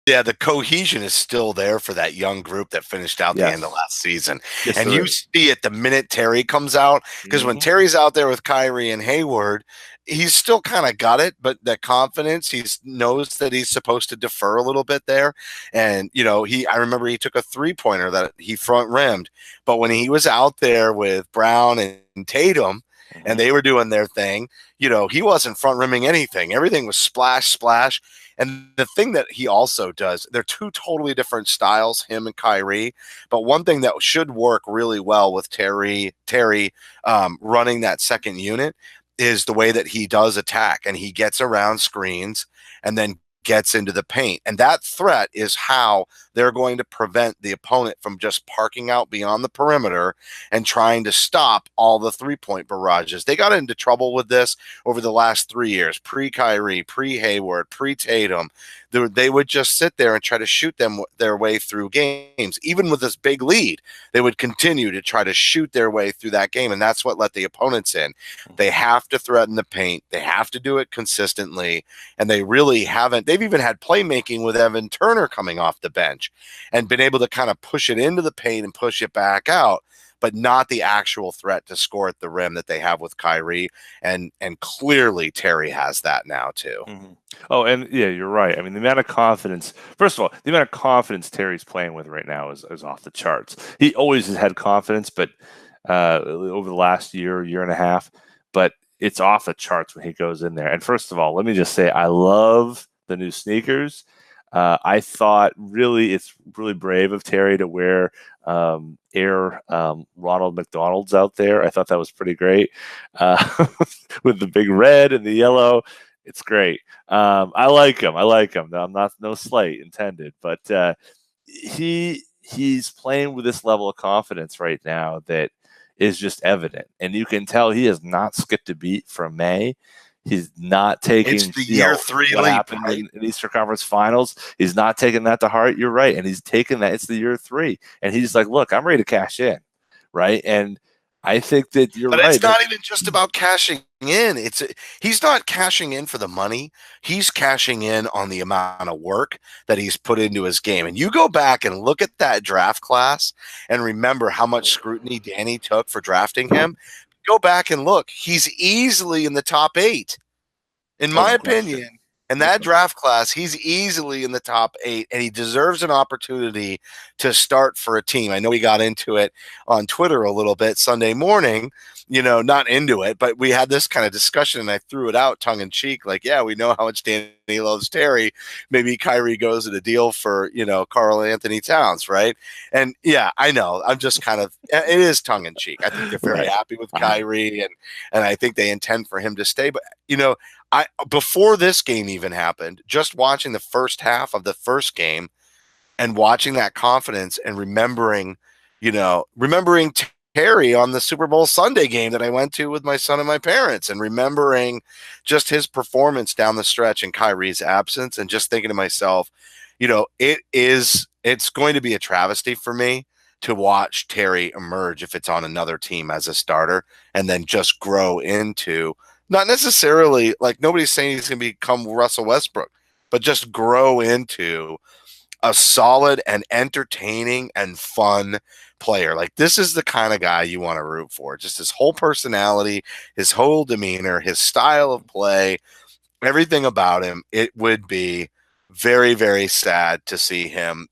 Yeah, the cohesion is still there for that young group that finished out the end of Yes. last season. Yes, And there you is. see it the minute Terry comes out, because when Mm-hmm. Terry's out there with Kyrie and Hayward, he's still kind of got it, but that confidence, he knows that he's supposed to defer a little bit there. And, I remember he took a three-pointer that he front rimmed, but when he was out there with Brown and Tatum, and Mm-hmm. they were doing their thing, he wasn't front rimming anything. Everything was splash, splash. And the thing that he also does, they're two totally different styles, him and Kyrie. But one thing that should work really well with Terry running that second unit is the way that he does attack, and he gets around screens and then gets into the paint. And that threat is how they're going to prevent the opponent from just parking out beyond the perimeter and trying to stop all the three-point barrages. They got into trouble with this over the last 3 years, pre-Kyrie, pre-Hayward, pre-Tatum. They would just sit there and try to shoot their way through games. Even with this big lead, they would continue to try to shoot their way through that game, and that's what let the opponents in. They have to threaten the paint. They have to do it consistently, and they really haven't. They've even had playmaking with Evan Turner coming off the bench and been able to kind of push it into the paint and push it back out, but not the actual threat to score at the rim that they have with Kyrie. And clearly Terry has that now too. Mm-hmm. Oh, and yeah, you're right. I mean, the amount of confidence, first of all, the amount of confidence Terry's playing with right now is off the charts. He always has had confidence, but over the last year and a half, but it's off the charts when he goes in there. And first of all, let me just say, I love the new sneakers. I thought it's really brave of Terry to wear Air Ronald McDonald's out there. I thought that was pretty great with the big red and the yellow. It's great. I like him. I'm not no slight intended, but he's playing with this level of confidence right now that is just evident, and you can tell he has not skipped a beat from May. He's not It's taking the year three what leap, happened right? in Eastern Conference Finals. He's not taking that to heart. You're right, and he's taking that. It's the year three, and he's like, "Look, I'm ready to cash in," right? And I think that you're But right. it's not even just about cashing in. He's not cashing in for the money. He's cashing in on the amount of work that he's put into his game. And you go back and look at that draft class and remember how much scrutiny Danny took for drafting him. Go back and look. He's easily in the top 8. In Oh, my no question. opinion, in No that question. draft class, he's easily in the top 8, and he deserves an opportunity to start for a team. I know we got into it on Twitter a little bit Sunday morning, not into it, but we had this kind of discussion, and I threw it out tongue in cheek, like, yeah, we know how much Danny loves Terry. Maybe Kyrie goes at a deal for, Karl Anthony Towns, right? And yeah, I know. I'm just kind of, it is tongue in cheek. I think they're very Right. happy with Kyrie, and I think they intend for him to stay. But, before this game even happened, just watching the first half of the first game and watching that confidence and remembering Terry on the Super Bowl Sunday game that I went to with my son and my parents, and remembering just his performance down the stretch in Kyrie's absence, and just thinking to myself, it's going to be a travesty for me to watch Terry emerge if it's on another team as a starter, and then just grow into, not necessarily, like, nobody's saying he's going to become Russell Westbrook, but just grow into a solid and entertaining and fun player. Like, this is the kind of guy you want to root for. Just his whole personality, his whole demeanor, his style of play, everything about him. It would be very, very sad to see him,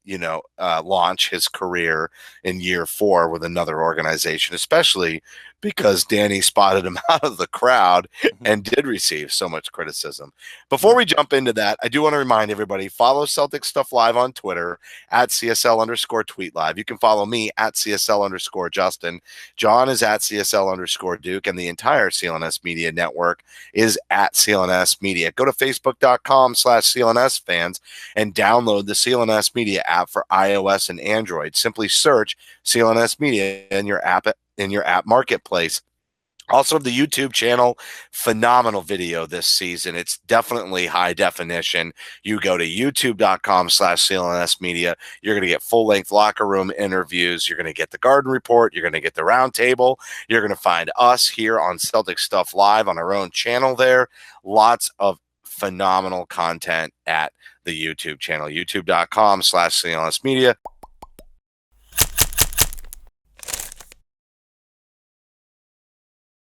launch his career in year 4 with another organization, especially because Danny spotted him out of the crowd Mhm. and did receive so much criticism. Before Yeah. we jump into that, I do want to remind everybody, follow Celtic Stuff Live on Twitter at CSL_tweet live. You can follow me at CSL_Justin. John is at CSL_Duke, and the entire CLNS Media Network is at CLNS Media. Go to Facebook.com/CLNS fans and download the CLNS Media app for iOS and Android. Simply search CLNS Media in your app marketplace. Also, the YouTube channel, phenomenal video this season. It's definitely high definition. You go to youtube.com/CLNS Media. You're going to get full-length locker room interviews. You're going to get the Garden Report. You're going to get the Roundtable. You're going to find us here on Celtic Stuff Live on our own channel there. Lots of phenomenal content at the YouTube channel, youtube.com/CLNS Media.